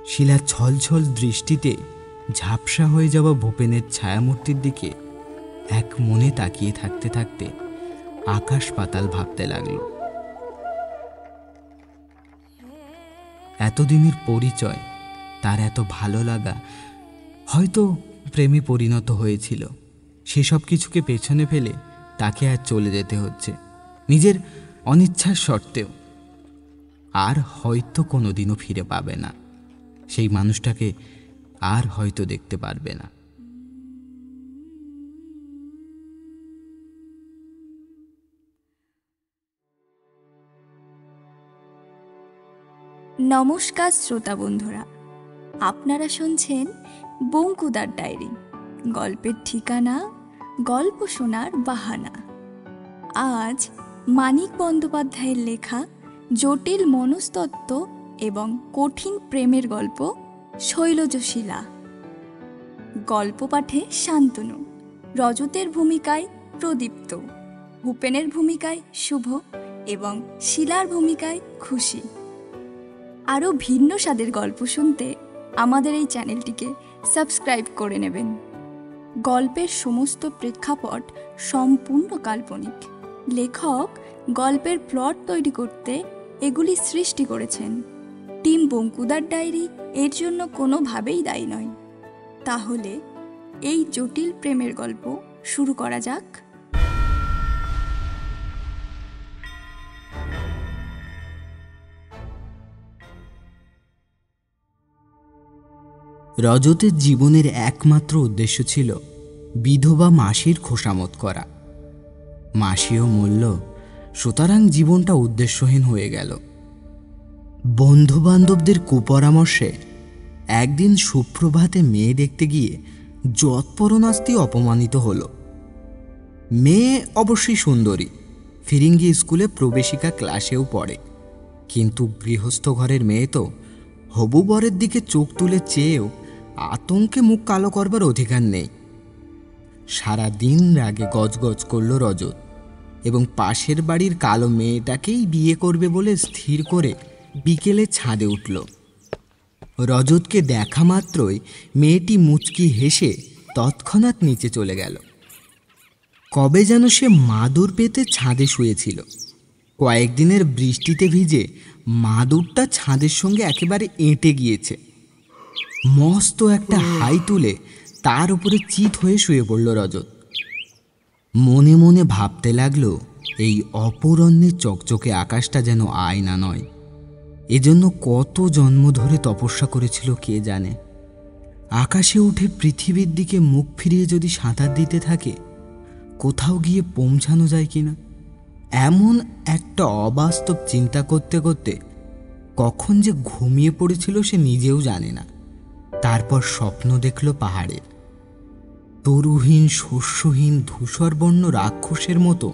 শিলার ছলছল দৃষ্টিতে ঝাপসা হয়ে যাওয়া ভূপেনের ছায়ামূর্তির দিকে এক মনে তাকিয়ে থাকতে থাকতে আকাশ পাতাল ভাবতে লাগল। এতদিনের পরিচয়, তার এত ভালো লাগা হয়তো প্রেমে পরিণত হয়েছিল। সেসব কিছুকে পেছনে ফেলে তাকে আজ চলে যেতে হচ্ছে, নিজের অনিচ্ছার সত্ত্বেও। আর হয়তো কোনোদিনও ফিরে পাবে না, সেই মানুষটাকে আর হয়তো দেখতে পারবে না। নমস্কার শ্রোতা বন্ধুরা, আপনারা শুনছেন বঙ্কুদার ডায়েরি, গল্পের ঠিকানা, গল্প শোনার বাহানা। আজ মানিক বন্দ্যোপাধ্যায়ের লেখা জটিল মনস্তত্ত্ব এবং কঠিন প্রেমের গল্প শৈলজশিলা। গল্প পাঠে শান্তনু, রজতের ভূমিকায় প্রদীপ্ত, ভূপেনের ভূমিকায় শুভ এবং শিলার ভূমিকায় খুশি। আরও ভিন্ন স্বাদের গল্প শুনতে আমাদের এই চ্যানেলটিকে সাবস্ক্রাইব করে নেবেন। গল্পের সমস্ত প্রেক্ষাপট সম্পূর্ণ কাল্পনিক। লেখক গল্পের প্লট তৈরি করতে এগুলি সৃষ্টি করেছেন। টিম বঙ্কুদার ডায়েরি এর জন্য কোনোভাবেই দায়ী নয়। তাহলে এই জটিল প্রেমের গল্প শুরু করা যাক। রজতের জীবনের একমাত্র উদ্দেশ্য ছিল বিধবা মাসির খোসামত করা। মাসিও মূল্য, সুতরাং জীবনটা উদ্দেশ্যহীন হয়ে গেল। বন্ধু বান্ধবদের কুপরামর্শে একদিন সুপ্রভাতে মেয়ে দেখতে গিয়ে যৎপরনাস্তি অপমানিত হল। মেয়ে অবশ্যই সুন্দরী, ফিরিঙ্গি স্কুলে প্রবেশিকা ক্লাসেও পড়ে, কিন্তু গৃহস্থ ঘরের মেয়ে তো হবু বরের দিকে চোখ তুলে চেয়েও আতঙ্কে মুখ কালো করবার অধিকার নেই। সারা দিন রাগে গজগজ করল রজত এবং পাশের বাড়ির কালো মেয়েটাকেই বিয়ে করবে বলে স্থির করে বিকেলে ছাদে উঠল। রজতকে দেখা মাত্রই মেয়েটি মুচকি হেসে তৎক্ষণাৎ নিচে চলে গেল। কবে যেন সে মাদুর পেতে ছাদে শুয়েছিল। কয়েকদিনের বৃষ্টিতে ভিজে মাদুরটা ছাদের সঙ্গে একেবারে এঁটে গিয়েছে। মস্ত একটা হাই তুলে তার উপরে চিত হয়ে শুয়ে পড়ল রজত। মনে মনে ভাবতে লাগলো, এই অপূরণ্যের চকচকে আকাশটা যেন আয়না নয়। এজন্য কত জন্ম ধরে তপস্যা করেছিল কে জানে। আকাশে উঠে পৃথিবীর দিকে মুখ ফিরিয়ে যদি সাঁতার দিতে থাকে, কোথাও গিয়ে পৌঁছানো যায় কিনা, এমন একটা অবাস্তব চিন্তা করতে করতে কখন যে ঘুমিয়ে পড়েছিল সে নিজেও জানে না। তারপর স্বপ্ন দেখল পাহাড়ের। তরুহীন শস্যহীন ধূসরবর্ণ রাক্ষসের মতো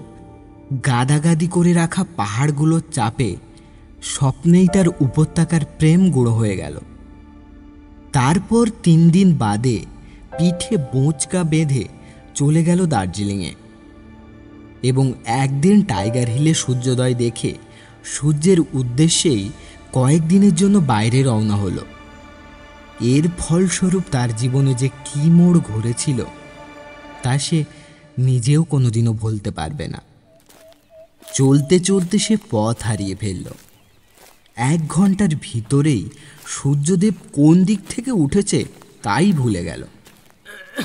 গাদাগাদি করে রাখা পাহাড়গুলোর চাপে স্বপ্নেই তার উপত্যকার প্রেম গুঁড়ো হয়ে গেল। তারপর 3 দিন বাদে পিঠে বোঁচকা বেঁধে চলে গেল দার্জিলিংয়ে এবং একদিন টাইগার হিলে সূর্যোদয় দেখে সূর্যের উদ্দেশ্যেই কয়েকদিনের জন্য বাইরে রওনা হলো। এর ফলস্বরূপ তার জীবনে যে কী মোড় ঘুরেছিল তা সে নিজেও কোনোদিনও ভুলতে পারবে না। চলতে চলতে সে পথ হারিয়ে ফেলল। 1 ঘন্টার ভিতরেই সূর্যদেব কোন দিক থেকে উঠেছে তাই ভুলে গেল।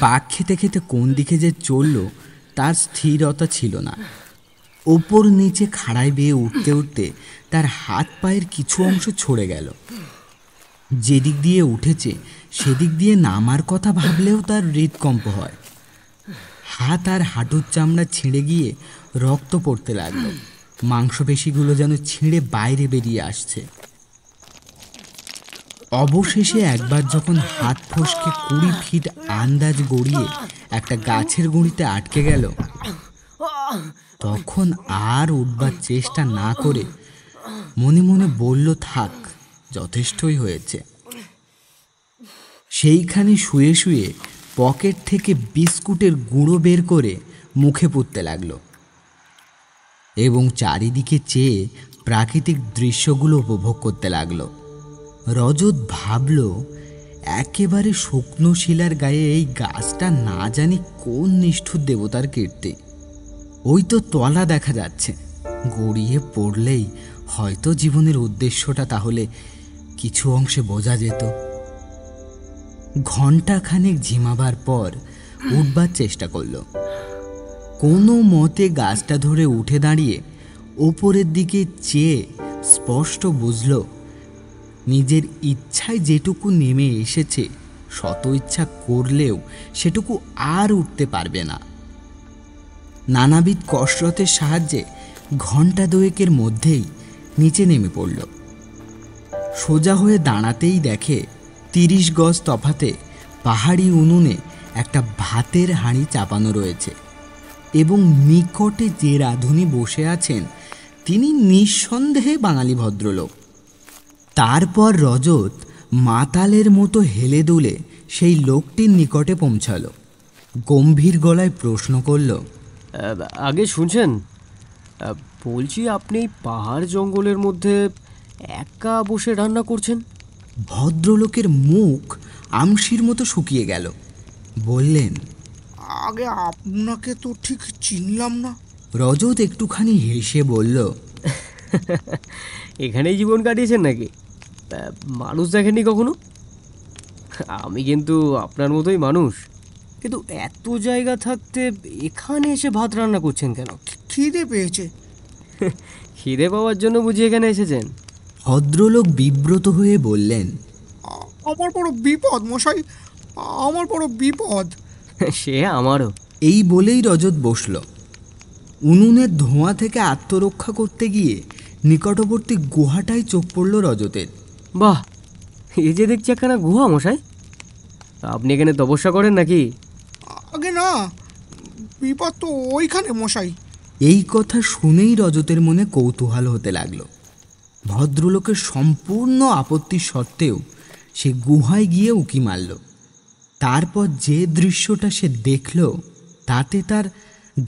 পাক খেতে খেতে কোন দিকে যে চলল তার স্থিরতা ছিল না। ওপর নিচে খাড়ায় বেয়ে উঠতে উঠতে তার হাত পায়ের কিছু অংশ ছড়ে গেল। যেদিক দিয়ে উঠেছে সেদিক দিয়ে নামার কথা ভাবলেও তার হৃদকম্প হয়। হাত আর হাঁটুর চামড়া ছিঁড়ে গিয়ে রক্ত পড়তে লাগলো। মাংসপেশিগুলো যেন ছিঁড়ে বাইরে বেরিয়ে আসছে। অবশেষে একবার যখন হাত ফসকে 20 ফিট আন্দাজ গড়িয়ে একটা গাছের গুঁড়িতে আটকে গেল, তখন আর উঠবার চেষ্টা না করে মনে মনে বলল, থাক, যথেষ্টই হয়েছে। সেইখানে শুয়ে শুয়ে পকেট থেকে বিস্কুটের গুঁড়ো বের করে মুখে পুঁততে লাগলো এবং চারিদিকে চেয়ে প্রাকৃতিক দৃশ্যগুলো উপভোগ করতে লাগলো। রজত ভাবল, একেবারে শুকনো শিলার গায়ে এই গাছটা না জানি কোন নিষ্ঠুর দেবতার কীর্তি। ওই তো তলা দেখা যাচ্ছে, গড়িয়ে পড়লেই হয়তো জীবনের উদ্দেশ্যটা তাহলে কিছু অংশে বোঝা যেত। ঘণ্টাখানেক ঝিমাবার পর উঠবার চেষ্টা করল। কোনো মতে গাছটা ধরে উঠে দাঁড়িয়ে ওপরের দিকে চেয়ে স্পষ্ট বুঝল, নিজের ইচ্ছায় যেটুকু নেমে এসেছে শত ইচ্ছা করলেও সেটুকু আর উঠতে পারবে না। নানাবিধ কসরতের সাহায্যে ঘণ্টা দুয়েকের মধ্যেই নিচে নেমে পড়ল। সোজা হয়ে দাঁড়াতেই দেখে 30 গজ তফাতে পাহাড়ি উনুনে একটা ভাতের হাঁড়ি চাপানো রয়েছে এবং নিকটে যে রাঁধুনি বসে আছেন তিনি নিঃসন্দেহে বাঙালি ভদ্রলোক। তারপর রজত মাতালের মতো হেলে দুলে সেই লোকটির নিকটে পৌঁছালো। গম্ভীর গলায় প্রশ্ন করল, আগে শুনছেন? বলছি, আপনি এই পাহাড় জঙ্গলের মধ্যে একা বসে রান্না করছেন? ভদ্রলোকের মুখ আমশির মতো শুকিয়ে গেল। বললেন, আগে আপনাকে তো ঠিক চিনলাম না। রজত একটুখানি হেসে বলল, এখানেই জীবন কাটিয়েছেন নাকি? মানুষ দেখেননি কখনো? আমি কিন্তু আপনার মতোই মানুষ, কিন্তু এত জায়গা থাকতে এখানে এসে ভাত রান্না করছেন কেন? খিদে পেয়েছে। খিদে পাওয়ার জন্য বুঝি এখানে এসেছেন? ভদ্রলোক বিব্রত হয়ে বললেন, আমার বড় বিপদ মশাই, আমার বড় বিপদ। সে আমারও। এই বলেই রজত বসল। উনুনের ধোঁয়া থেকে আত্মরক্ষা করতে গিয়ে নিকটবর্তী গুহাটায় চোখ পড়ল রজতের। বাহ, এই যে দেখছি একখানা গুহা মশাই। আপনি এখানে তপস্যা করেন নাকি? আগে না, বিপদ তো ওইখানে মশাই। এই কথা শুনেই রজতের মনে কৌতূহল হতে লাগলো। ভদ্রলোকের সম্পূর্ণ আপত্তি সত্ত্বেও সে গুহায় গিয়ে উঁকি মারল। তারপর যে দৃশ্যটা সে দেখল তাতে তার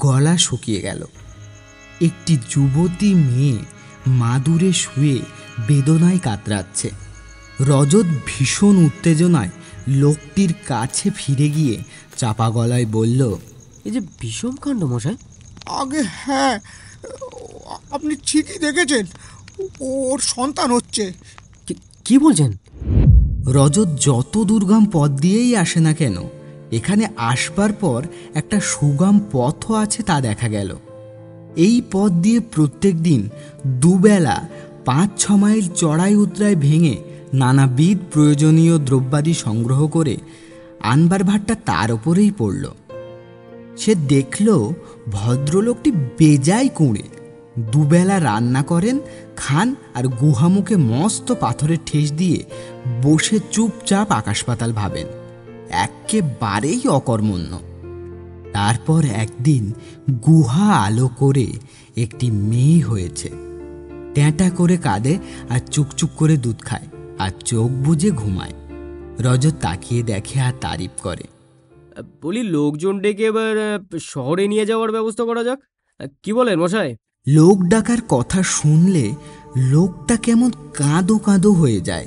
গলা শুকিয়ে গেল। একটি যুবতী মেয়ে মাদুরে শুয়ে বেদনায় কাতরাচ্ছে। রজত ভীষণ উত্তেজনায় লোকটির কাছে ফিরে গিয়ে চাপা গলায় বলল, এই যে বিষম কাণ্ড মশাই। আগে হ্যাঁ, আপনি ঠিকই দেখেছেন, ওর সন্তান হচ্ছে। কি বলছেন? রজত যত দুর্গম পথ দিয়েই আসে না কেন, এখানে আসবার পর একটা সুগম পথও আছে তা দেখা গেল। এই পথ দিয়ে প্রত্যেক দিন দুবেলা 5-6 মাইল চড়াই উতরায় ভেঙে নানাবিধ প্রয়োজনীয় দ্রব্যাদি সংগ্রহ করে আনবার ভারটা তার ওপরেই পড়ল। সে দেখল ভদ্রলোকটি বেজায় কুঁড়ে। দুবেলা রান্না করেন, খান আর গুহামুখে মস্ত পাথরের ঠেস দিয়ে বসে চুপচাপ আকাশ পাতাল ভাবেন, একেবারেই অকর্মণ্য। তারপর একদিন গুহা আলো করে একটি মেয়ে হয়েছে। ট্যাঁটা করে কাঁদে আর চুকচুক করে দুধ খায় আর চোখ বুজে ঘুমায়। রজত তাকিয়ে দেখে আর তারিফ করে। বলি, লোকজন ডেকে এবার শহরে নিয়ে যাওয়ার ব্যবস্থা করা যাক, কি বলেন মশাই? লোক ডাকার কথা শুনলে লোকটা কেমন কাঁদো কাঁদো হয়ে যায়।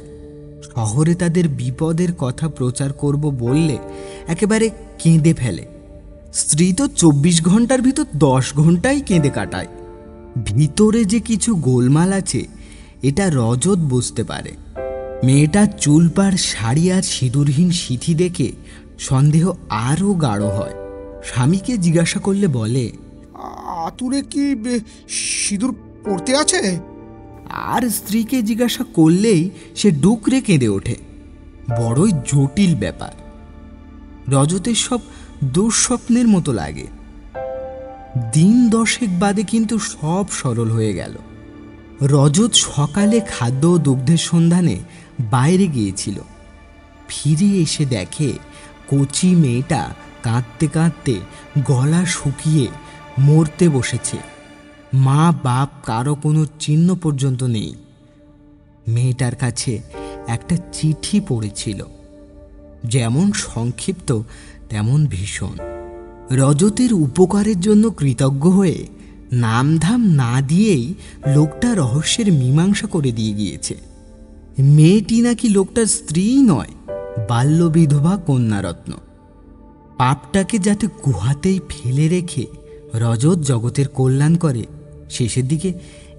শহরে তাদের বিপদের কথা প্রচার করব বললে একেবারে কেঁদে ফেলে। স্ত্রী তো 24 ঘন্টার ভিতর 10 ঘন্টাই কেঁদে কাটায়। ভিতরে যে কিছু গোলমাল আছে এটা রজত বুঝতে পারে। মেয়েটার চুলপার শাড়ি আর সিঁদুরহীন সিথি দেখে সন্দেহ আরও গাঢ় হয়। স্বামীকে জিজ্ঞাসা করলে বলে, আতুরে কি সিঁদুর পড়তে আছে? আর স্ত্রীকে জিজ্ঞাসা করলেই সে ডুকরে কেঁদে ওঠে। বড়ই জটিল ব্যাপার। রজতের সব দুঃস্বপ্নের মতো লাগে। দিন 10 বাদে কিন্তু সব সরল হয়ে গেল। রজত সকালে খাদ্য ও দুগ্ধের সন্ধানে বাইরে গিয়েছিল। ফিরে এসে দেখে কচি মেয়েটা কাঁদতে কাঁদতে গলা শুকিয়ে মরতে বসেছে। মা বাপ কারো কোনো চিহ্ন পর্যন্ত নেই। মেয়েটার কাছে একটা চিঠি পড়েছিল, যেমন সংক্ষিপ্ত তেমন ভীষণ। রজতের উপকারের জন্য কৃতজ্ঞ হয়ে নামধাম না দিয়েই লোকটা রহস্যের মীমাংসা করে দিয়ে গিয়েছে। মেয়েটি নাকি লোকটার স্ত্রী নয়, বাল্য বিধবা কন্যারত্ন। পাপটাকে যাতে গুহাতেই ফেলে রেখে রজত জগতের কল্যাণ করে, শেষের দিকে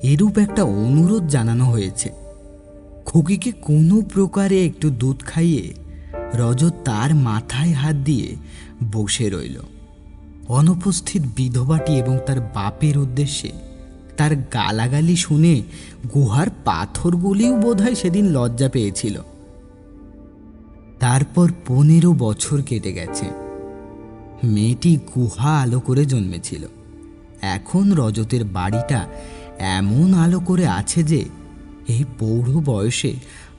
এরূপ একটা অনুরোধ জানানো হয়েছে। খুকিকে কোনো প্রকারে একটু দুধ খাইয়ে রজত তার মাথায় হাত দিয়ে বসে রইল। অনুপস্থিত বিধবাটি এবং তার বাপের উদ্দেশ্যে তার গালাগালি শুনে গুহার পাথরগুলিও বোধহয় সেদিন লজ্জা পেয়েছিল। তারপর 15 বছর কেটে গেছে। মেয়েটি গুহা আলো করে জন্মেছিল। এখন রজতের বাড়িটা এমন আলো করে আছে যে এই পৌঢ় বয়সে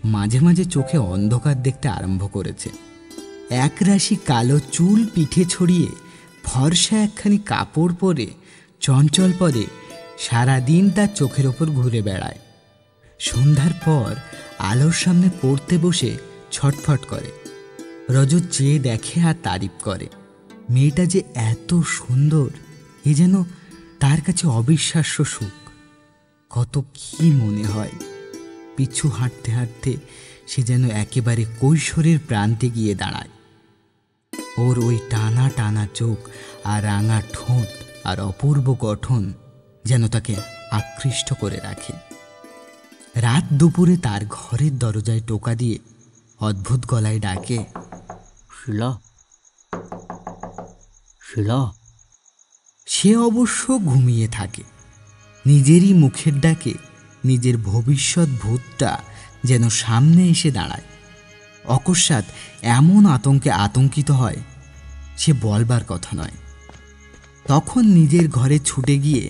মাঝে মাঝে চোখে অন্ধকার দেখতে আরম্ভ করেছে। একরাশি কালো চুল পিঠে ছড়িয়ে ফর্সা একখানি কাপড় পরে চঞ্চল পদে সারাদিন তার চোখের ওপর ঘুরে বেড়ায়। সন্ধ্যার পর আলোর সামনে পড়তে বসে ছটফট করে। রজত চেয়ে দেখে আর তারিফ করে। মেয়েটা যে এত সুন্দর, এ যেন তার কাছে অবিশ্বাস্য সুখ। কত কি মনে হয়। পিছু হাঁটতে হাঁটতে সে যেন একেবারে কৈশোরের প্রান্তে গিয়ে দাঁড়ায়। ওর ওই টানা টানা চোখ আর রাঙা ঠোঁট আর অপূর্ব গঠন যেন তাকে আকৃষ্ট করে রাখে। রাত দুপুরে তার ঘরের দরজায় টোকা দিয়ে অদ্ভুত গলায় ডাকে, শিলা, শিলা। সে অবশ্য ঘুমিয়ে থাকে। নিজেরই মুখের ডাকে নিজের ভবিষ্যৎ ভূতটা যেন সামনে এসে দাঁড়ায়। অকস্মাৎ এমন আতঙ্কে আতঙ্কিত হয় সে বলবার কথা নয়। তখন নিজের ঘরে ছুটে গিয়ে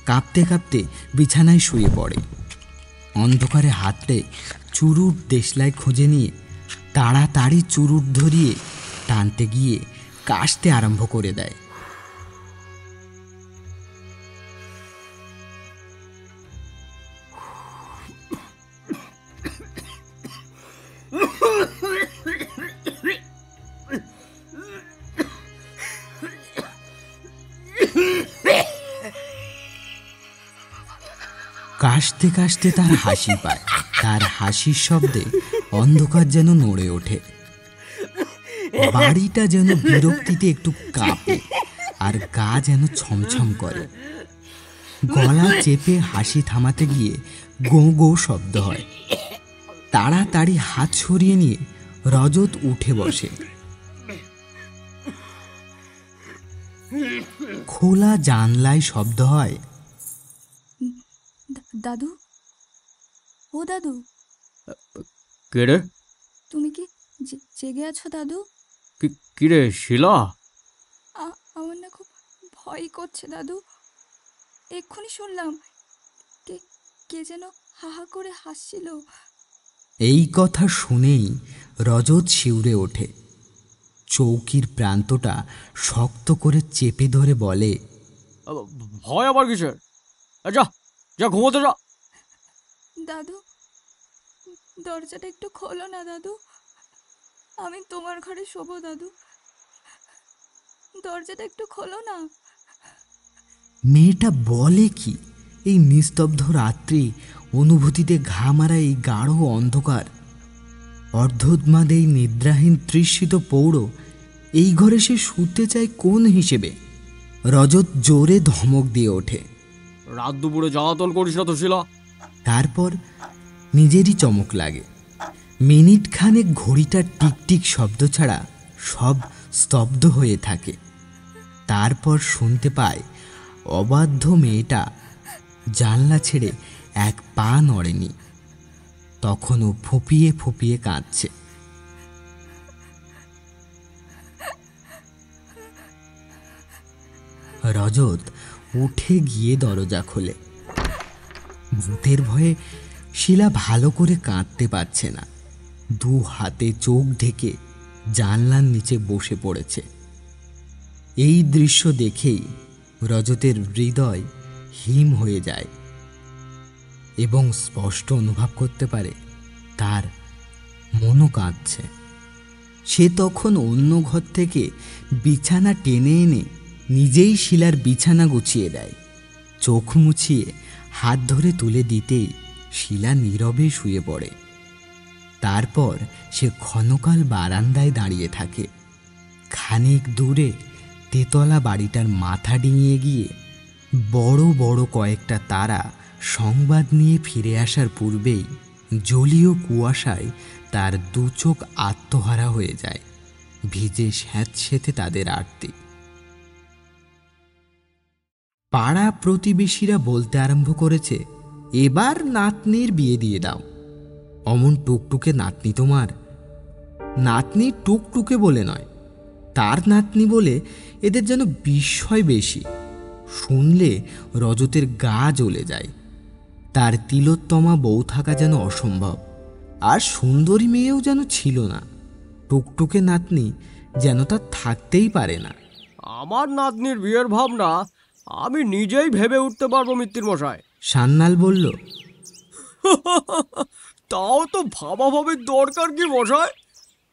কাঁপতে কাঁপতে বিছানায় শুয়ে পড়ে। অন্ধকারে হাতে চুরুট দেশলাই খুঁজে নিয়ে তাড়াতাড়ি চুরুট ধরিয়ে টানতে গিয়ে কাশতে আরম্ভ করে দেয়। কাশতে কাশতে তার হাসি পায়। তার হাসির শব্দে অন্ধকার যেন নড়ে ওঠে। বাড়িটা যেন বিরক্তিতে একটু কাঁপে আর গা যেন ছমছম করে। গলা চেপে হাসি থামাতে গিয়ে গো গো শব্দ হয়। তাড়াতাড়ি হাত সরিয়ে নিয়ে রজত উঠে বসে। খোলা জানলায় শব্দ হয়, দাদু, ও দাদু, কে রে? তুমি কি জেগে আছো দাদু? কি রে শিলা? আমার না খুব ভয় করছে দাদু। এক্ষুনি শুনলাম কে কে যেন হাহা করে হাসছিল। এই কথা শুনেই রজত শিউরে ওঠে। চৌকির প্রান্তটা শক্ত করে চেপে ধরে বলে, ভয় আবার কিসের? যা যা ঘুমোতে যা। দাদু, দরজাটা একটু খোলো না দাদু। আমি তোমার ঘরে শোবো দাদু। দরজাটা একটু খোলো না। মেয়েটা বলে কি? এই নিস্তব্ধ রাত্রি, অনুভূতিতে ঘা মারা এই গাঢ় অন্ধকার, অর্ধোন্মাদ এই নিদ্রাহীন তৃষিত পৌঢ়, এই ঘরে সে শুতে চায় কোন হিসেবে? রজত জোরে ধমক দিয়ে ওঠে, রাত দুপুরে জ্বালাতন করিস না তো শিলা। তারপর নিজেরই চমক লাগে। মিনিট খানেক ঘড়িটার টিকটিক শব্দ ছাড়া সব স্তব্ধ হয়ে থাকে। তারপর শুনতে পায় অবাধ্য মেয়েটা জানলা ছেড়ে এক পা নড়েনি। তখনও ফুপিয়ে ফুপিয়ে কাঁদছে। রজত উঠে গিয়ে দরজা খোলে। ভূতের ভয়ে শিলা ভালো করে কাঁদতে পারছে না। দু হাতে চোখ ঢেকে জানলার নিচে বসে পড়েছে। এই দৃশ্য দেখেই রজতের হৃদয় হিম হয়ে যায় এবং স্পষ্ট অনুভব করতে পারে তার মনও কাঁদছে। সে তখন অন্য ঘর থেকে বিছানা টেনে এনে নিজেই শিলার বিছানা গুছিয়ে দেয়। চোখ মুছিয়ে হাত ধরে তুলে দিতেই শিলা নীরবে শুয়ে পড়ে। তারপর সে ক্ষণকাল বারান্দায় দাঁড়িয়ে থাকে। খানিক দূরে তেতলা বাড়িটার মাথা ডিঙিয়ে গিয়ে বড় বড় কয়েকটা তারা সংবাদ নিয়ে ফিরে আসার পূর্বেই জলীয় কুয়াশায় তার দু চোখ আত্মহারা হয়ে যায়। ভিজে স্যাঁতসেঁতে তাদের আরতি। পাড়া প্রতিবেশীরা বলতে আরম্ভ করেছে, এবার নাতনির বিয়ে দিয়ে দাও। অমন টুকটুকে নাতনি তোমার। নাতনি টুকটুকে বলে নয়, তার নাতনি বলে এদের যেন বিস্ময় বেশি। শুনলে রজতের গা জ্বলে যায়। তার তিলোত্তমা বউ থাকা যেন অসম্ভব, আর সুন্দরী মেয়েও যেন ছিল না। টুকটুকে নাতনি যেন তার থাকতেই পারে না। আমার নাতনির বিয়ের ভাবনা আমি নিজেই ভেবে উঠতে পারবো মিত্তির মশাই। সান্যাল বলল, তাও তো ভাবাভাবির দরকার কি মশাই?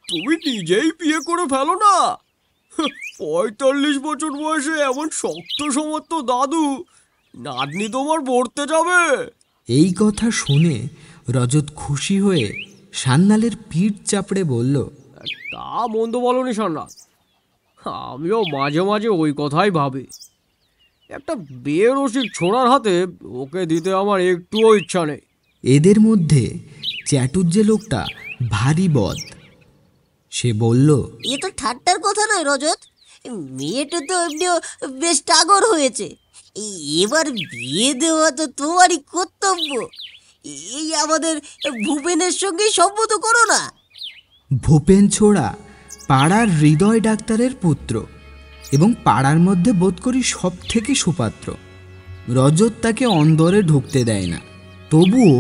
তুমি নিজেই বিয়ে করে ফেলো না। 45 বছর বয়সে এমন শক্ত সমর্থ দাদু, নাতনি তোমার পড়তে যাবে। এই কথা শুনে রজত খুশি হয়ে সান্যালের পিঠ চাপড়ে বলল, তা মন্দ বলনি সান্নাল, আমিও মাঝে মাঝে ওই কথাই ভাবি। একটা বেরসিক ছোড়ার হাতে ওকে দিতে আমার একটুও ইচ্ছা নেই। এদের মধ্যে চ্যাটুর্যে লোকটা ভারী বদ। সে বলল, এ তো ঠাট্টার কথা নয় রজত, মেয়েটা তো এমনিও বেশ টাগর হয়েছে। এবার বিয়ে দেওয়া তো তোমারই কর্তব্য। এই আমাদের ভূপেনের সঙ্গে সম্মত করো না। ভূপেন ছোড়া পাড়ার হৃদয় ডাক্তারের পুত্র এবং পাড়ার মধ্যে বোধ করি সব থেকে সুপাত্র। রজত তাকে অন্দরে ঢুকতে দেয় না, তবুও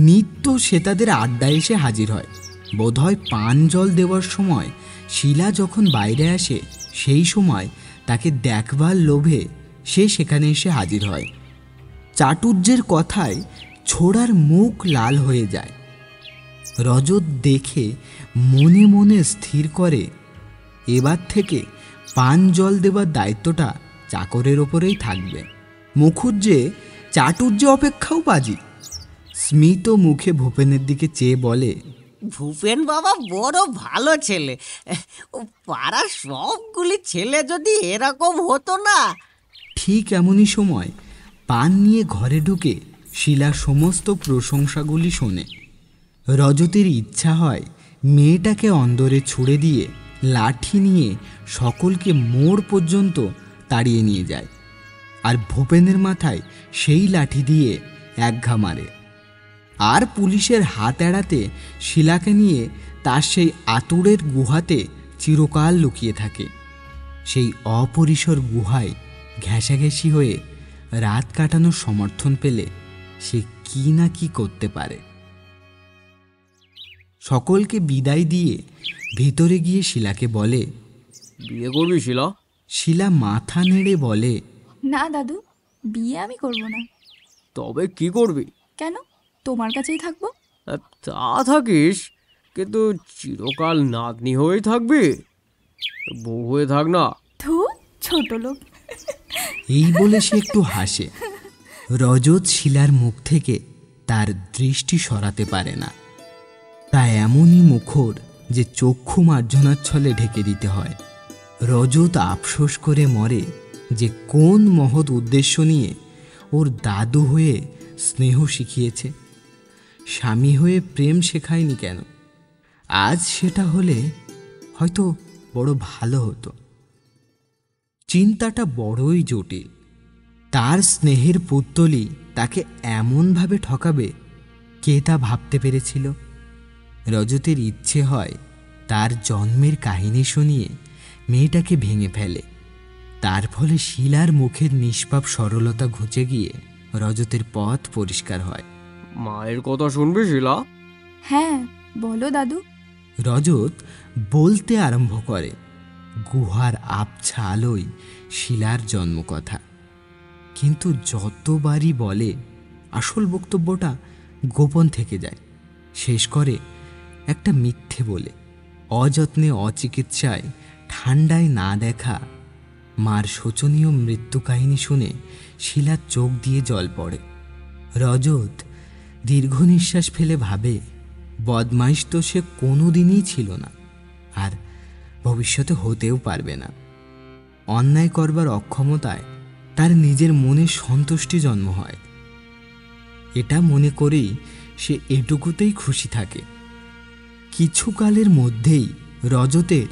নিত্য সে তাদের আড্ডায় এসে হাজির হয়। বোধহয় পান জল দেওয়ার সময় শিলা যখন বাইরে আসে, সেই সময় তাকে দেখবার লোভে সে সেখানে এসে হাজির হয়। চাটুর্যের কথায় ছোড়ার মুখ লাল হয়ে যায়। রজত দেখে মনে মনে স্থির করে, এবার থেকে পান জল দেওয়ার দায়িত্বটা চাকরের ওপরেই থাকবে। মুখুজ্জে চাটুর্যে অপেক্ষাও বাজি। স্মিত মুখে ভূপেনের দিকে চেয়ে বলে, ভূপেন বাবা বড় ভালো ছেলে। ও পাড়ার সবগুলি ছেলে যদি এরকম হতো না। ঠিক এমনই সময় পান নিয়ে ঘরে ঢুকে শিলা সমস্ত প্রশংসাগুলি শোনে। রজতের ইচ্ছা হয় মেয়েটাকে অন্দরে ছুড়ে দিয়ে লাঠি নিয়ে সকলকে মোড় পর্যন্ত তাড়িয়ে নিয়ে যায়, আর ভূপেনের মাথায় সেই লাঠি দিয়ে একঘা মারে। আর পুলিশের হাত এড়াতে শিলাকে নিয়ে তার সেই আতুরের গুহাতে চিরকাল লুকিয়ে থাকে। সেই অপরিসর গুহায় ঘেঁষাঘেঁষি হয়ে রাত কাটানোর সমর্থন পেলে সে কি না কি করতে পারে। সকলকে বিদায় দিয়ে ভিতরে গিয়ে শিলাকে বলে, বিয়ে করবি শিলা? শিলা মাথা নেড়ে বলে, না দাদু, বিয়ে আমি করব না। তবে কি করবি? কেন, তোমার কাছেই থাকবো। তা থাকিস, কিন্তু চিরকাল নাতনি হয়েই থাকবি? বউ হয়ে থাক না। থু, ছোট লোক। এই বলে সে একটু হাসে। রজত শিলার মুখ থেকে তার দৃষ্টি সরাতে পারে না। তা এমনই মুখর যে চক্ষু মার্জনার ছলে ঢেকে দিতে হয়। রজত আফসোস করে মরে যে কোন মহৎ উদ্দেশ্য নিয়ে ওর দাদু হয়ে স্নেহ শিখিয়েছে, স্বামী হয়ে প্রেম শেখায়নি কেন। আজ সেটা হলে হয়তো বড় ভালো হতো। চিন্তাটা বড়ই জটিল। তার স্নেহের পুত্তলি তাকে এমনভাবে ঠকাবে, কে তা ভাবতে পেরেছিল? রজতের ইচ্ছে হয় তার জন্মের কাহিনী শুনিয়ে মেয়েটাকে ভেঙে ফেলে। তার ফলে শিলার মুখের নিষ্পাপ সরলতা ঘুচে গিয়ে রজতের পথ পরিষ্কার হয়। মায়ের কথা শুনবি শিলা? হ্যাঁ, বলো দাদু। রজত বলতে আরম্ভ করে। গুহার আবছা আলোয় শিলার জন্মকথা। কিন্তু যতবারই বলে, আসল বক্তব্যটা গোপন থেকে যায়। শেষ করে একটা মিথ্যে বলে। অযত্নে অচিকিৎসায় ঠান্ডায় না দেখা মার শোচনীয় মৃত্যু কাহিনী শুনে শিলার চোখ দিয়ে জল পড়ে। রজত দীর্ঘ নিঃশ্বাস ফেলে ভাবে, বদমাইশ তো সে কোনো দিনই ছিল না, আর ভবিষ্যতে হতেও পারবে না। অন্যায় করবার অক্ষমতায় তার নিজের মনে সন্তুষ্টি জন্ম হয়। এটা মনে করেই সে এটুকুতেই খুশি থাকে। কিছুকালের মধ্যেই রজতের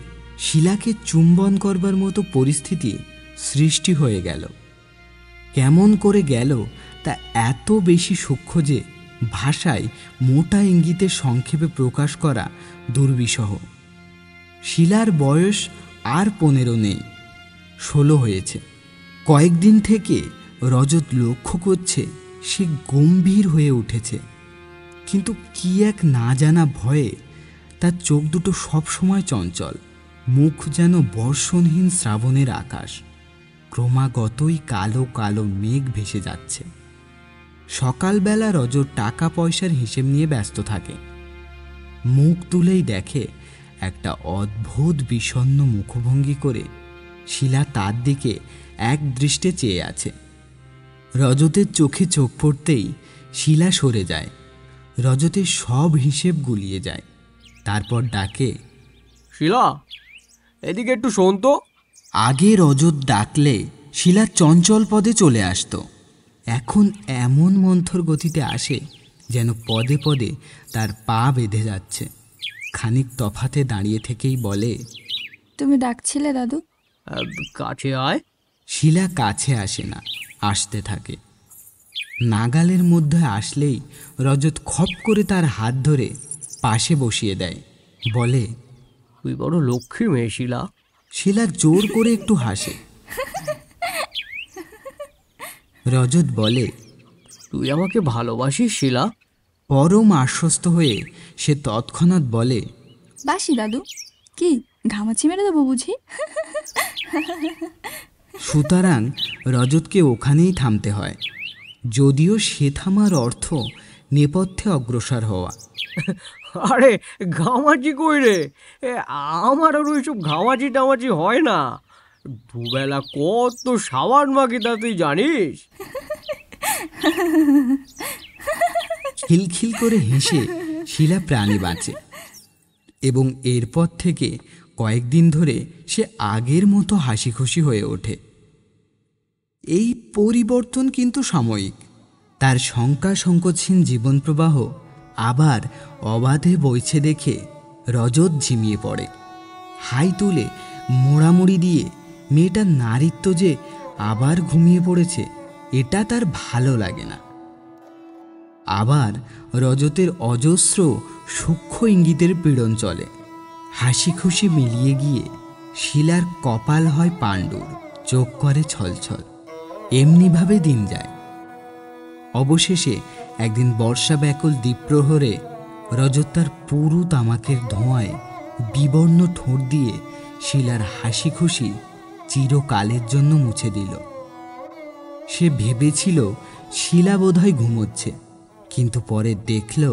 শিলাকে চুম্বন করবার মতো পরিস্থিতি সৃষ্টি হয়ে গেল। কেমন করে গেল তা এত বেশি সূক্ষ্ম যে ভাষায় মোটা ইঙ্গিতে সংক্ষেপে প্রকাশ করা দুর্বিষহ। শিলার বয়স আর 15 নেই, 16 হয়েছে। কয়েকদিন থেকে রজত লক্ষ্য করছে সে গম্ভীর হয়ে উঠেছে, কিন্তু কি এক না জানা ভয়ে তার চোখ দুটো সবসময় চঞ্চল, মুখ যেন বর্ষণহীন শ্রাবণের আকাশ। ক্রমাগতই কালো কালো মেঘ ভেসে যাচ্ছে। সকালবেলা রজত টাকা পয়সার হিসেব নিয়ে ব্যস্ত থাকে। মুখ তুলেই দেখে একটা অদ্ভুত বিষণ্ণ মুখভঙ্গি করে শিলা তার দিকে এক দৃষ্টে চেয়ে আছে। রজতের চোখে চোখ পড়তেই শিলা সরে যায়। রজতের সব হিসেব গুলিয়ে যায়। তারপর ডাকে, শিলা, এদিকে একটু শোন তো। আগে রজত ডাকলে শিলা চঞ্চল পদে চলে আসতো, এখন এমন মন্থর গতিতে আসে যেন পদে পদে তার পা বেঁধে যাচ্ছে। খানিক তফাতে দাঁড়িয়ে থেকেই বলে, তুমি ডাকছিলে দাদু? কাছে আয়। শিলা কাছে আসে না, আসতে থাকে। নাগালের মধ্যে আসলেই রজত খপ করে তার হাত ধরে পাশে বসিয়ে দেয়, বলে, তুই বড় লক্ষ্মী মেয়ে শিলা। শিলা জোর করে একটু হাসে। রজত বলে, তুই আমাকে ভালোবাসিস শিলা? পরম আশ্বস্ত হয়ে সে তৎক্ষণাৎ বলে, বাসি দাদু। কি ঘামাচি মেরে দেবো বুঝি? সুতরাং রজতকে ওখানেই থামতে হয়, যদিও সে থামার অর্থ নেপথ্যে অগ্রসর হওয়া। আরে ঘামাচি কই রে? আমার আর ওইসব ঘামাচি টামাচি হয় না। দুবেলা কত সাবান মাখি তা তুই জানিস? খিলখিল করে হেসে শিলা প্রাণী বাঁচে, এবং এরপর থেকে কয়েকদিন ধরে সে আগের মতো হাসি খুশি হয়ে ওঠে। এই পরিবর্তন কিন্তু সাময়িক। তার শঙ্কা সংকোচহীন জীবন প্রবাহ আবার অবাধে বইছে দেখে রজত ঝিমিয়ে পড়ে। হাই তুলে মোড়ামুড়ি দিয়ে মেয়েটার নারীত্ব যে আবার ঘুমিয়ে পড়েছে, এটা তার ভালো লাগে না। আবার রজতের অজস্র সূক্ষ্ম ইঙ্গিতের পীড়ন চলে। হাসি খুশি মিলিয়ে গিয়ে শিলার কপাল হয় পাণ্ডুর, চোখ করে ছলছল। এমনিভাবে দিন যায়। অবশেষে একদিন বর্ষা ব্যাকুল দ্বীপ্রহরে রজত তার পুরু তামাকের ধোঁয়ায় বিবর্ণ ঠোঁট দিয়ে শিলার হাসি খুশি চিরকালের জন্য মুছে দিল। সে ভেবেছিল শিলা বোধহয় ঘুমোচ্ছে, কিন্তু পরে দেখল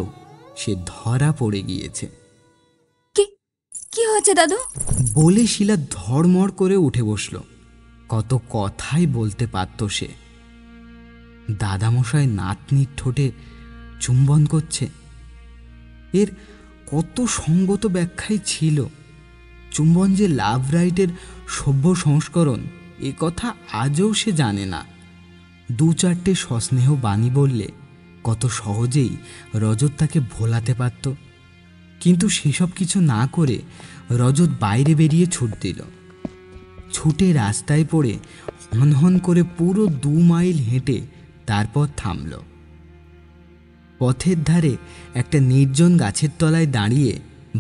সে ধরা পড়ে গিয়েছে। কি কি হয়েছে দাদু? বলে শিলা ধড়মড় করে উঠে বসল। কত কথাই বলতে পারত সে। দাদামশাই নাতনির ঠোঁটে চুম্বন করছে, এর কত সঙ্গত ব্যাখ্যাই ছিল। চুম্বন যে লাভ রাইটের সভ্য সংস্করণ, এ কথা আজও সে জানে না। 2-4টে সস্নেহ বাণী বললে কত সহজেই রজত তাকে ভোলাতে পারত, কিন্তু সেসব কিছু না করে রজত বাইরে বেরিয়ে ছুট দিল। ছুটে রাস্তায় পড়ে হনহন করে পুরো 2 মাইল হেঁটে তারপর থামল। পথের ধারে একটা নির্জন গাছের তলায় দাঁড়িয়ে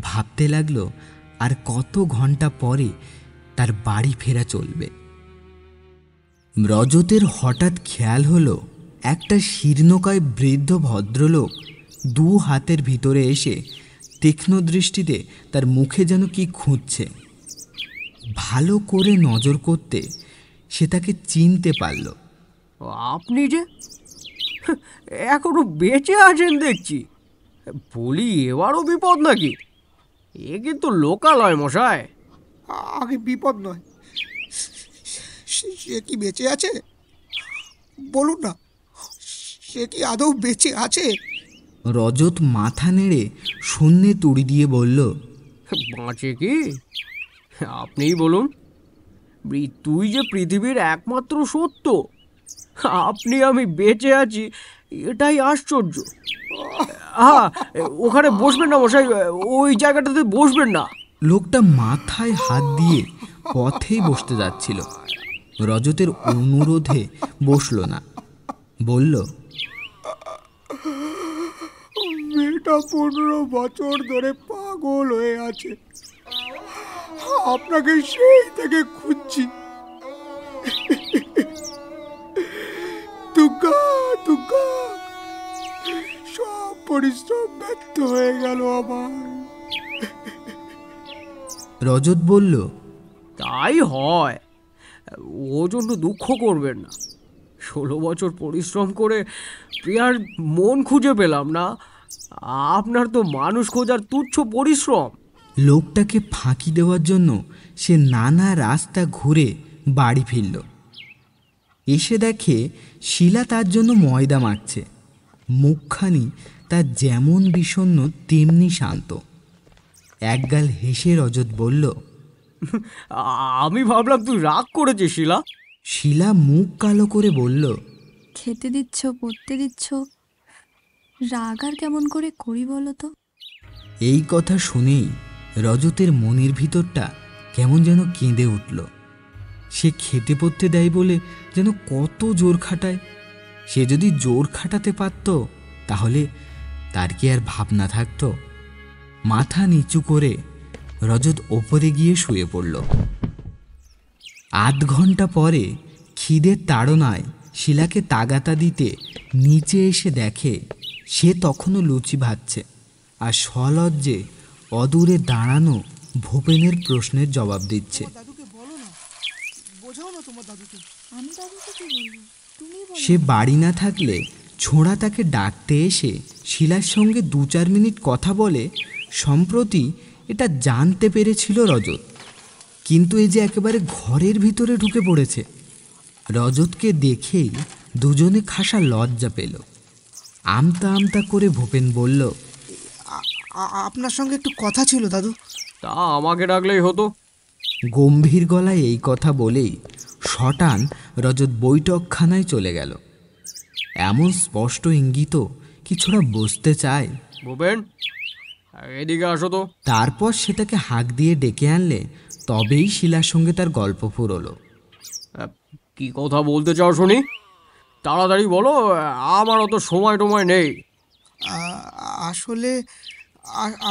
ভাবতে লাগলো আর কত ঘন্টা পরে তার বাড়ি ফেরা চলবে। রজতের হঠাৎ খেয়াল হলো একটা শীর্ণকায় বৃদ্ধ ভদ্রলোক 2 হাতের ভিতরে এসে তীক্ষ্ণ দৃষ্টিতে তার মুখে যেন কি খুঁজছে। ভালো করে নজর করতে সে তাকে চিনতে পারল। আপনি যে এখনো বেঁচে আছেন দেখছি। বলি, এবারও বিপদ নাকি? এ কিন্তু লোকালয় মশাই। আগে বিপদ নয়, সে কি বেঁচে আছে? বলুন না, সে কি আদৌ বেঁচে আছে? রজত মাথা নেড়ে শূন্যে তুড়ি দিয়ে বলল, বাঁচে কি? আপনিই বলুন। তুই যে পৃথিবীর একমাত্র সত্য, আপনি আমি বেঁচে আছি, এটাই আশ্চর্য। হ্যাঁ, ওখানে বসবেন না মশাই, ওই জায়গাটাতে বসবেন না। লোকটা মাথায় হাত দিয়ে পথেই বসতে যাচ্ছিল। রজতের অনুরোধে বসল না, বলল, মেয়েটা 15 বছর ধরে পাগল হয়ে আছে, আপনাকে সেই থেকে খুঁজছি। দুর্গা দুর্গা, সব পরিশ্রম ব্যর্থ হয়ে গেল আমার। রজত বলল, তাই হয়, ও জন্য দুঃখ করবেন না। 16 বছর পরিশ্রম করে প্রিয়ার মন খুঁজে পেলাম না। আপনার তো মানুষ খোঁজার তুচ্ছ পরিশ্রম। লোকটাকে ফাঁকি দেওয়ার জন্য সে নানা রাস্তা ঘুরে বাড়ি ফিরল। এসে দেখে শিলা তার জন্য ময়দা মাখছে। মুখখানি তার যেমন বিষণ্ণ তেমনি শান্ত। একগাল হেসে রজত বলল, আমি ভাবলাম তুই রাগ করেছিস শিলা। শিলা মুখ কালো করে বলল, খেতে দিচ্ছ, পড়তে দিচ্ছ, রাগ আর কেমন করে করি বলো তো? এই কথা শুনেই রজতের মনের ভিতরটা কেমন যেন কেঁদে উঠল। সে খেতে পড়তে দেয় বলে যেন কত জোর খাটায়। সে যদি জোর খাটাতে পারত তাহলে তার কি আর ভাবনা থাকত? মাথা নিচু করে রজত ওপরে গিয়ে শুয়ে পড়ল। আধ ঘন্টা পরে খিদের তাড়নায় শিলাকে তাগাতা দিতে নিচে এসে দেখে সে তখনও লুচি ভাজছে আর সলজ্জে অদূরে দাঁড়ানো ভূপেনের প্রশ্নের জবাব দিচ্ছে। দাদুকে বলো না, বোঝাও না তোমার দাদুকে। আমি দাদুকে কি বলবো, তুমি বলো। সে বাড়ি না থাকলে ছোঁড়া তাকে ডাকতে এসে শিলার সঙ্গে 2-4 মিনিট কথা বলে সম্প্রতি এটা জানতে পেরেছিল রজত। কিন্তু এই যে একেবারে ঘরের ভিতরে ঢুকে পড়েছে। রজতকে দেখেই দুজনে খাসা লজ্জা পেল। আমতা আমতা করে ভূপেন বলল, আপনার সঙ্গে একটু কথা ছিল দাদু। তা আমাকে ডাকলেই হতো। গম্ভীর গলায় এই কথা বলেই শটান রজত বৈঠকখানায় চলে গেল। এমন স্পষ্ট ইঙ্গিত কিছুটা বুঝতে চায়। ভূপেন, এদিকে আসো তো। তারপর সে তাকে হাঁক দিয়ে ডেকে আনলে তবেই শিলার সঙ্গে তার গল্প ফুরোলো। কি কথা বলতে চাও শুনি? তাড়াতাড়ি বলো, আমার অত সময় টময় নেই। আসলে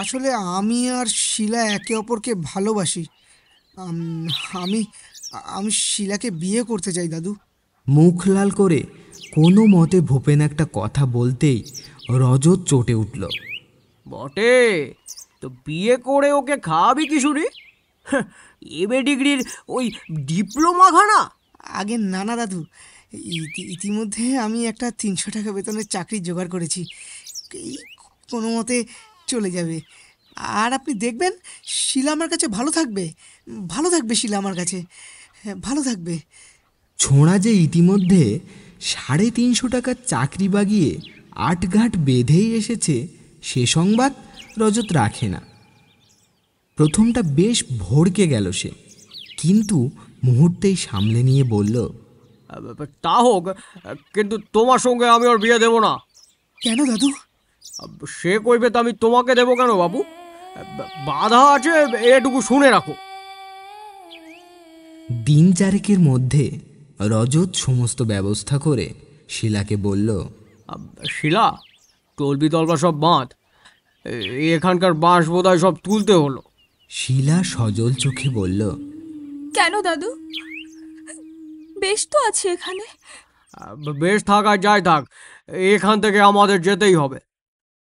আসলে আমি আর শিলা একে অপরকে ভালোবাসি। আমি আমি শিলাকে বিয়ে করতে চাই দাদু। মুখ লাল করে কোনো মতে ভূপেন একটা কথা বলতেই রজত চটে উঠল। বটে, তো বিয়ে করে ওকে খাওয়াবি কি শুনি? এমএ ডিগ্রির ওই ডিপ্লোমা খানা? আগে না না দাদু, ইতিমধ্যে আমি একটা 300 টাকা বেতনের চাকরি জোগাড় করেছি। এই কোনো মতে চলে যাবে। আর আপনি দেখবেন শিলা আমার কাছে ভালো থাকবে, ভালো থাকবে শিলা আমার কাছে, ভালো থাকবে। ছোঁড়া যে ইতিমধ্যে 350 টাকার চাকরি বাগিয়ে 8 ঘাট বেঁধেই এসেছে সে সংবাদ রজত রাখে না। প্রথমটা বেশ ভড়কে গেল সে, কিন্তু মুহূর্তেই সামলে নিয়ে বলল, তা হোক, কিন্তু তোমার সঙ্গে আমি ওর বিয়ে দেব না। কেন দাদু? সে কইবে তো আমি তোমাকে দেবো কেন বাবু? বাধা আছে, এটুকু শুনে রাখো। দিন 4 মধ্যে রজত সমস্ত ব্যবস্থা করে শিলাকে বলল, শিলা, টলবি তলবা সব বাঁধ, এখানকার বাঁশ বোধহয় সব তুলতে হলো। শিলা সজল চোখে বলল, কেন দাদু, বেশ তো আছে এখানে। বেশ থাক আর যাই থাক, এখান থেকে আমাদের যেতেই হবে।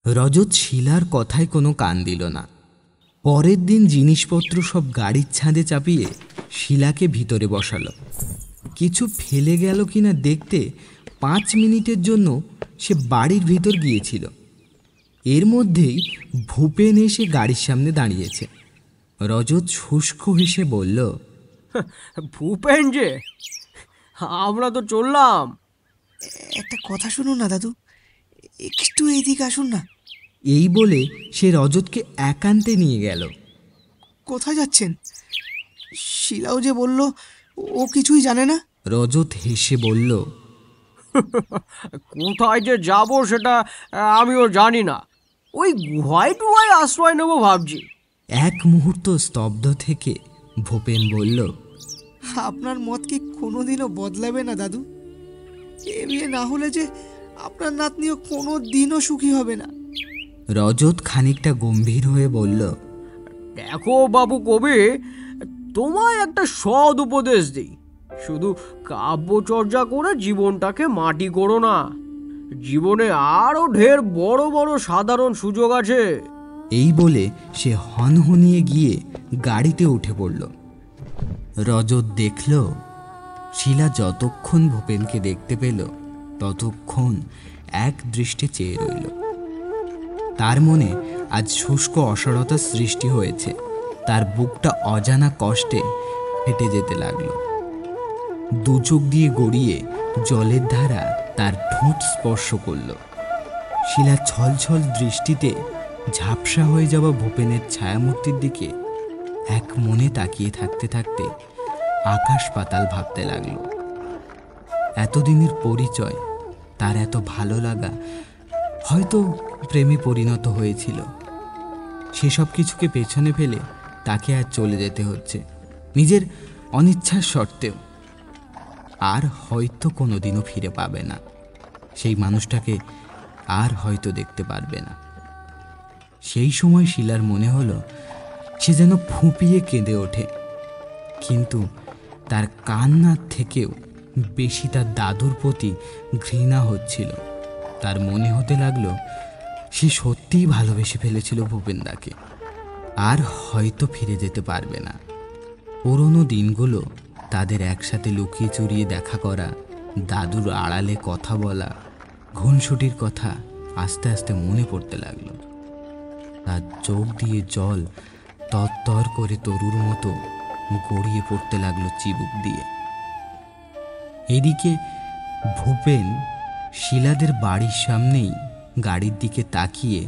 রজত শিলার কথায় কোনো কান দিল না। পরের দিন জিনিসপত্র সব গাড়ির ছাদে চাপিয়ে শিলাকে ভিতরে বসালো। কিছু ফেলে গেল কিনা দেখতে 5 মিনিটের জন্য সে বাড়ির ভিতর গিয়েছিল। এর মধ্যেই ভূপেন এসে গাড়ির সামনে দাঁড়িয়েছে। রজত শুষ্ক হেসে বলল, ভূপেন যে, আমরা তো চললাম। একটা কথা শুনুন না দাদু, একটু এদিকে আসুন না। এই বলে সে রজতকে একান্তে নিয়ে গেল। কোথায় যাচ্ছেন? শিলাও যে বলল ও কিছুই জানে না। রজত হেসে বলল, কোথায় যে যাব সেটা আমিও জানি না। ওই গুহায় টুহায় আশ্রয় নেবো ভাবছি। এক মুহূর্ত স্তব্ধ থেকে ভূপেন বলল, আপনার মত কি কোনোদিনও বদলাবে না দাদু? এ বিয়ে না হলে যে আপনার নাতনিও কোনো দিনও সুখী হবে না। রজত খানিকটা গম্ভীর হয়ে বলল, দেখো বাবু কবি, তোমায় একটা সৎ উপদেশ দিই, শুধু কাব্যচর্চা করে জীবনটাকে মাটি করো না। জীবনে আরো ঢের বড় বড় সাধারণ সুযোগ আছে। এই বলে সে হনহনিয়ে গিয়ে গাড়িতে উঠে পড়ল। রজত দেখল শিলা যতক্ষণ ভূপেনকে দেখতে পেল ততক্ষণ এক দৃষ্টে চেয়ে রইল। তার মনে আজ শুষ্ক অসাড়তার সৃষ্টি হয়েছে। তার বুকটা অজানা কষ্টে ফেটে যেতে লাগলো। দু চোখ দিয়ে গড়িয়ে জলের ধারা তার ঠোঁট স্পর্শ করল। শিলা ছলছল দৃষ্টিতে ঝাপসা হয়ে যাওয়া ভূপেনের ছায়ামূর্তির দিকে এক মনে তাকিয়ে থাকতে থাকতে আকাশ পাতাল ভাবতে লাগলো। এতদিনের পরিচয়, তার এত ভালো লাগা হয়তো প্রেমে পরিণত হয়েছিল। সেসব কিছুকে পেছনে ফেলে তাকে আজ চলে যেতে হচ্ছে, নিজের অনিচ্ছার সত্ত্বেও। আর হয়তো কোনোদিনও ফিরে পাবে না সেই মানুষটাকে, আর হয়তো দেখতে পারবে না। সেই সময় শিলার মনে হলো সে যেন ফুঁপিয়ে কেঁদে ওঠে, কিন্তু তার কান্নার থেকেও বেশি তার দাদুর প্রতি ঘৃণা হচ্ছিল। তার মনে হতে লাগলো সে সত্যিই ভালোবেসে ফেলেছিল ভূপেনদাকে, আর হয়তো ফিরে যেতে পারবে না। পুরনো দিনগুলো, তাদের একসাথে লুকিয়ে চুরিয়ে দেখা করা, দাদুর আড়ালে কথা বলা, ঘুনসুটির কথা আস্তে আস্তে মনে পড়তে লাগলো। তার চোখ দিয়ে জল তরতর করে তরুর মতো গড়িয়ে পড়তে লাগলো চিবুক দিয়ে। এদিকে ভূপেন শিলাদের বাড়ির সামনেই গাড়ির দিকে তাকিয়ে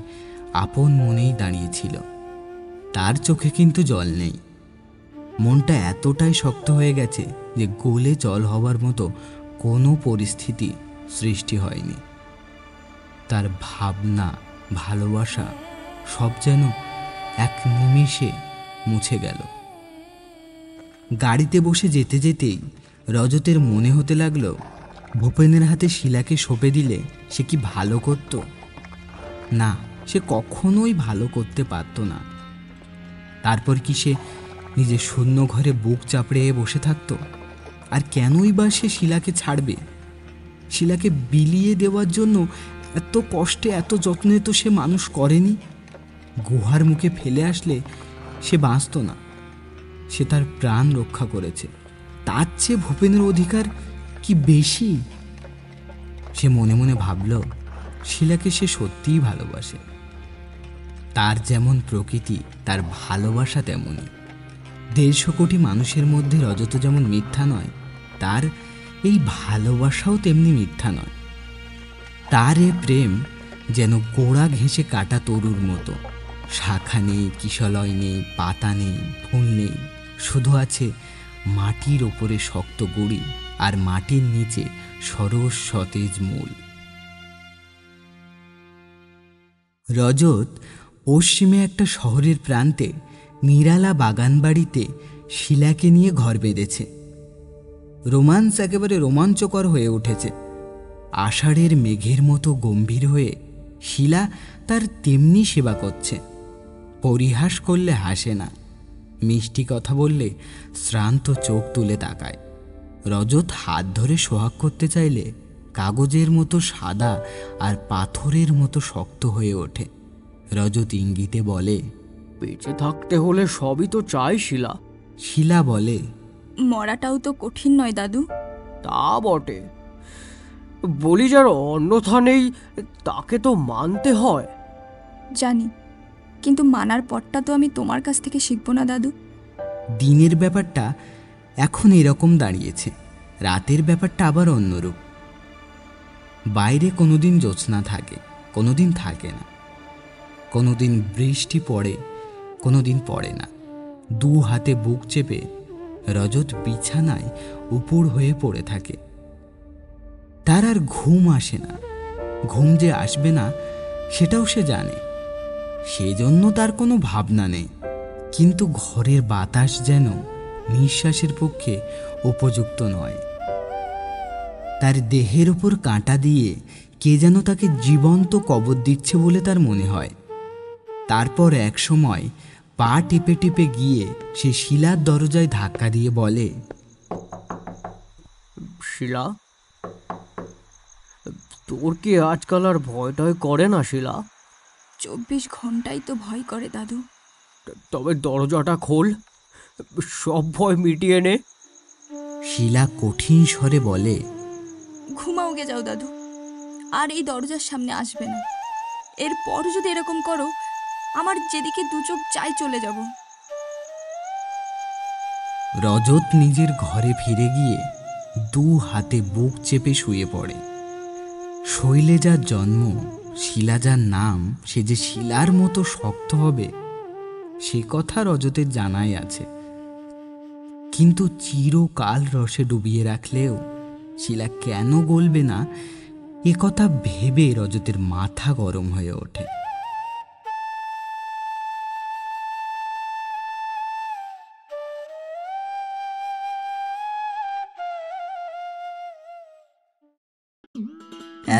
আপন মনেই দাঁড়িয়েছিল। তার চোখে কিন্তু জল নেই। মনটা এতটাই শক্ত হয়ে গেছে যে গলে জল হবার মতো কোনো পরিস্থিতি সৃষ্টি হয়নি। তার ভাবনা, ভালোবাসা সব যেন এক নিমেষে মুছে গেল। গাড়িতে বসে যেতে যেতেই রজতের মনে হতে লাগলো ভূপেনের হাতে শিলাকে সঁপে দিলে সে কি ভালো করত? না, সে কখনোই ভালো করতে পারত না। তারপর কি সে নিজের শূন্য ঘরে বুক চাপড়ে বসে থাকতো? আর কেনই বা সে শিলাকে ছাড়বে? শিলাকে বিলিয়ে দেওয়ার জন্য এত কষ্টে এত যত্নে তো সে মানুষ করেনি। গুহার মুখে ফেলে আসলে সে বাঁচত না। সে তার প্রাণ রক্ষা করেছে, তার চেয়ে ভূপেনের অধিকার কি বেশি? সে মনে মনে ভাবল শিলাকে সে সত্যিই ভালোবাসে। তার যেমন প্রকৃতি, তার ভালোবাসা তেমনই। 150 কোটি মানুষের মধ্যে রজত যেমন মিথ্যা নয়, তার এই ভালোবাসাও তেমনি মিথ্যা নয়। তার এ প্রেম যেন গোড়া ঘেঁষে কাটা তরুর মতো। শাখা নেই, কিশলয় নেই, পাতা নেই, ফুল নেই, শুধু আছে মাটির ওপরে শক্ত গুঁড়ি আর মাটির নিচে সরস সতেজ মূল। রজত পশ্চিমে একটা শহরের প্রান্তে নিরালা বাগান বাড়িতে শিলাকে নিয়ে ঘর বেঁধেছে। রোমান্স একেবারে রোমাঞ্চকর হয়ে উঠেছে। আষাঢ়ের মেঘের মতো গম্ভীর হয়ে শিলা তার তেমনি সেবা করছে। পরিহাস করলে হাসে না, মিষ্টি কথা বললে শ্রান্ত চোখ তুলে তাকায়। রজত হাত ধরে সোহাগ করতে চাইলে কাগজের মতো সাদা আর পাথরের মতো শক্ত হয়ে ওঠে। রজত ইঙ্গিতে বলে, বেঁচে থাকতে হলে সবই তো চাই শিলা। শিলা বলে, মরাটাও তো কঠিন নয় দাদু। তা বটে, বলি যার অন্যথা নেই তাকে তো মানতে হয়। জানি, কিন্তু মানার পরটা তো আমি তোমার কাছ থেকে শিখবো না দাদু। দিনের ব্যাপারটা এখন এরকম দাঁড়িয়েছে, রাতের ব্যাপারটা আবার অন্যরূপ। বাইরে কোনোদিন জ্যোৎস্না থাকে, কোনোদিন থাকে না। কোনোদিন বৃষ্টি পড়ে, কোনোদিন পড়ে না। দু হাতে বুক চেপে রজত বিছানায় উপুড় হয়ে পড়ে থাকে। তার আর ঘুম আসে না। ঘুম যে আসবে না সেটাও সে জানে, সেজন্য তার কোনো ভাবনা নেই। কিন্তু ঘরের বাতাস যেন নিঃশ্বাসের পক্ষে উপযুক্ত নয়। তার দেহের ওপর কাঁটা দিয়ে কে যেন তাকে জীবন্ত কবর দিচ্ছে বলে তার মনে হয়। তারপর এক সময় পা টিপে টিপে গিয়ে সে শিলার দরজায় ধাক্কা দিয়ে বলে, শিলা, তোর কি আজকাল আর ভয়টাই করে না শিলা? 24 ঘন্টাই তো ভয় করে দাদু। তবে দরজাটা খোল, সব ভয় মিটিয়ে নে। শিলা কঠিন স্বরে বলে, ঘুমাও গে যাও দাদু, আর এই দরজার সামনে আসবে না। এরপর যদি এরকম করো, আমার যেদিকে দু চোখ চাই চলে যাব। রজত নিজের ঘরে ফিরে গিয়ে দু হাতে বুক চেপে শুয়ে পড়ে। শৈলে যার জন্ম, শিলা যার নাম, সে যে শিলার মতো শক্ত হবে সে কথা রজতের জানাই আছে। কিন্তু চিরকাল রসে ডুবিয়ে রাখলেও শিলা কেন গলবে না, এ কথা ভেবে রজতের মাথা গরম হয়ে ওঠে।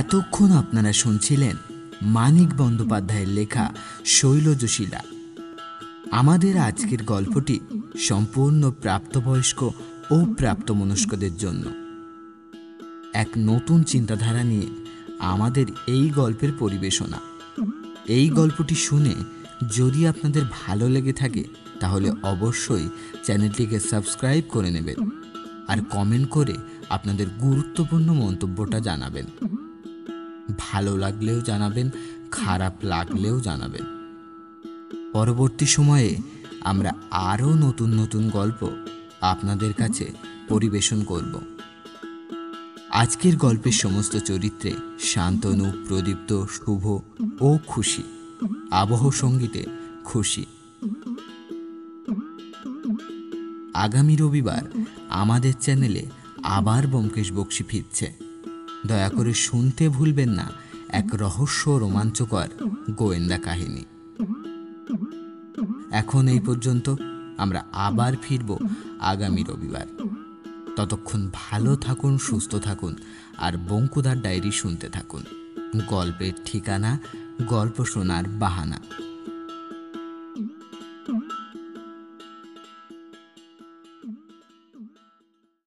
এতক্ষণ আপনারা শুনছিলেন মানিক বন্দ্যোপাধ্যায়ের লেখা শৈলজ শিলা। আমাদের আজকের গল্পটি সম্পূর্ণ প্রাপ্তবয়স্ক ও প্রাপ্তমনস্কদের জন্য। এক নতুন চিন্তাধারা নিয়ে আমাদের এই গল্পের পরিবেশনা। এই গল্পটি শুনে যদি আপনাদের ভালো লেগে থাকে তাহলে অবশ্যই চ্যানেলটিকে সাবস্ক্রাইব করে নেবেন আর কমেন্ট করে আপনাদের গুরুত্বপূর্ণ মন্তব্যটা জানাবেন। ভালো লাগলেও জানাবেন, খারাপ লাগলেও জানাবেন। পরবর্তী সময়ে আমরা আরও নতুন নতুন গল্প আপনাদের কাছে পরিবেশন করব। আজকের গল্পের সমস্ত চরিত্রে শান্তনু, প্রদীপ্ত, শুভ ও খুশি। আবহ সঙ্গীতে খুশি। আগামী রবিবার আমাদের চ্যানেলে আবার ব্যোমকেশ বক্সী ফিরছে। দয়া করে শুনতে ভুলবেন না এক রহস্য রোমাঞ্চকর গোয়েন্দা কাহিনী। এখন এই পর্যন্ত, আমরা আবার ফিরব আগামী রবিবার। ততক্ষণ ভালো থাকুন, সুস্থ থাকুন আর বঙ্কুদার ডায়েরি শুনতে থাকুন। গল্পের ঠিকানা, গল্প শোনার বাহানা।